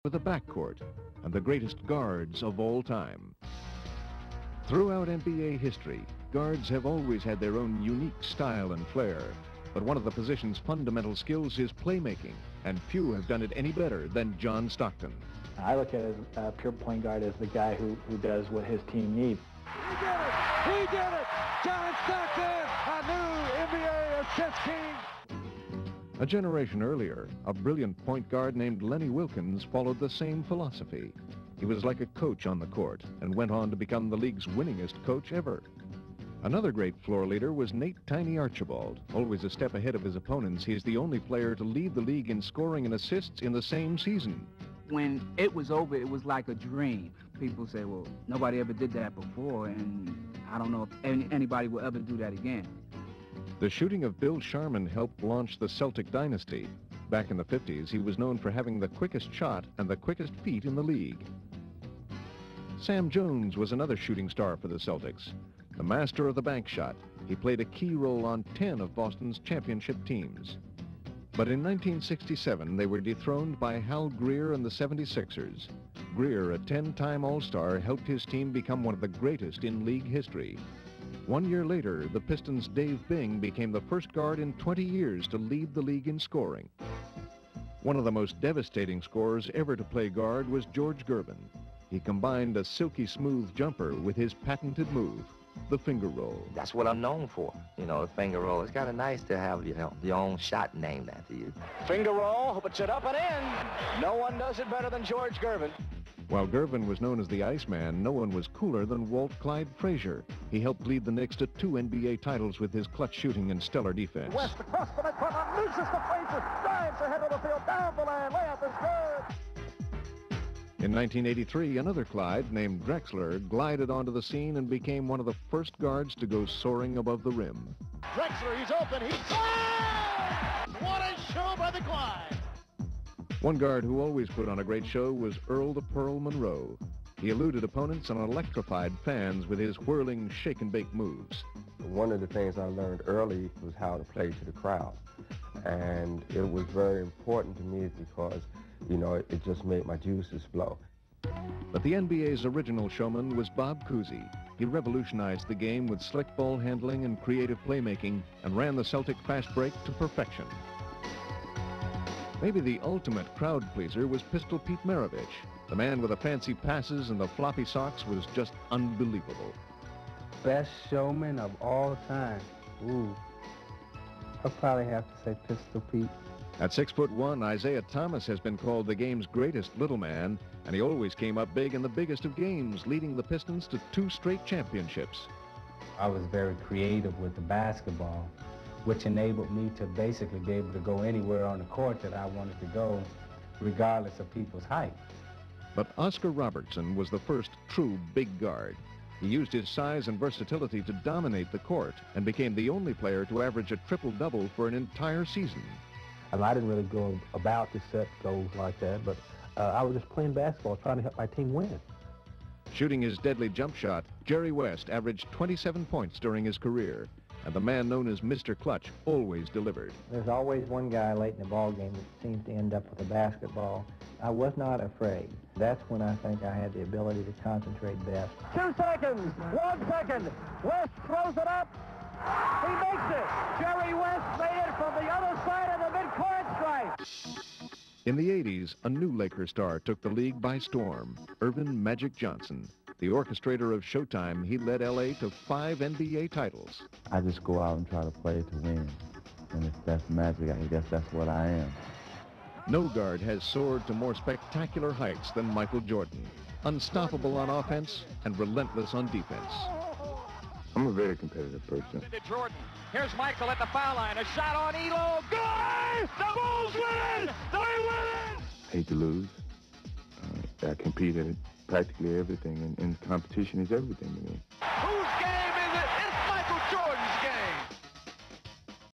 with a backcourt and the greatest guards of all time. Throughout NBA history, guards have always had their own unique style and flair, but one of the position's fundamental skills is playmaking, and few have done it any better than John Stockton. I look at a pure point guard as the guy who does what his team needs. He did it! He did it! John Stockton, a new NBA assist king! A generation earlier, a brilliant point guard named Lenny Wilkins followed the same philosophy. He was like a coach on the court and went on to become the league's winningest coach ever. Another great floor leader was Nate Tiny Archibald. Always a step ahead of his opponents, he's the only player to lead the league in scoring and assists in the same season. When it was over, it was like a dream. People say, well, nobody ever did that before, and I don't know if anybody will ever do that again. The shooting of Bill Sharman helped launch the Celtic dynasty. Back in the 50s, he was known for having the quickest shot and the quickest feet in the league. Sam Jones was another shooting star for the Celtics. The master of the bank shot, he played a key role on 10 of Boston's championship teams. But in 1967, they were dethroned by Hal Greer and the 76ers. Greer, a 10-time All-Star, helped his team become one of the greatest in league history. 1 year later, the Pistons' Dave Bing became the first guard in 20 years to lead the league in scoring. One of the most devastating scorers ever to play guard was George Gervin. He combined a silky smooth jumper with his patented move, the finger roll. That's what I'm known for, you know, the finger roll. It's kind of nice to have, you know, your own shot named after you. Finger roll, puts it up and in. No one does it better than George Gervin. While Gervin was known as the Iceman, no one was cooler than Walt Clyde Frazier. He helped lead the Knicks to 2 NBA titles with his clutch shooting and stellar defense. West across the midcourt, unleashes the Frazier, dives ahead of the field, down the lane, layup is good. In 1983, another Clyde named Drexler glided onto the scene and became one of the first guards to go soaring above the rim. Drexler, he's open, he scores! What a show by the Clyde! One guard who always put on a great show was Earl the Pearl Monroe. He eluded opponents and electrified fans with his whirling shake-and-bake moves. One of the things I learned early was how to play to the crowd. And it was very important to me because, you know, it just made my juices flow. But the NBA's original showman was Bob Cousy. He revolutionized the game with slick ball handling and creative playmaking and ran the Celtic fast break to perfection. Maybe the ultimate crowd pleaser was Pistol Pete Maravich. The man with the fancy passes and the floppy socks was just unbelievable. Best showman of all time. Ooh. I'll probably have to say Pistol Pete. At 6'1", Isaiah Thomas has been called the game's greatest little man, and he always came up big in the biggest of games, leading the Pistons to 2 straight championships. I was very creative with the basketball, which enabled me to basically be able to go anywhere on the court that I wanted to go, regardless of people's height. But Oscar Robertson was the first true big guard. He used his size and versatility to dominate the court and became the only player to average a triple-double for an entire season. I didn't really go about to set goals like that, but I was just playing basketball, trying to help my team win. Shooting his deadly jump shot, Jerry West averaged 27 points during his career, and the man known as Mr. Clutch always delivered. There's always one guy late in the ball game that seems to end up with a basketball. I was not afraid. That's when I think I had the ability to concentrate best. 2 seconds, 1 second. West throws it up. He makes it. Jerry West made it from the other side of the midcourt stripe. In the 80s, a new Laker star took the league by storm, Earvin Magic Johnson. The orchestrator of Showtime, he led L.A. to 5 NBA titles. I just go out and try to play to win. And if that's magic, I guess that's what I am. No guard has soared to more spectacular heights than Michael Jordan. Unstoppable on offense and relentless on defense. I'm a very competitive person. To Jordan. Here's Michael at the foul line. A shot on Elo. Good! The Bulls win it! They win it! Hate to lose. I compete at practically everything, and competition is everything to me.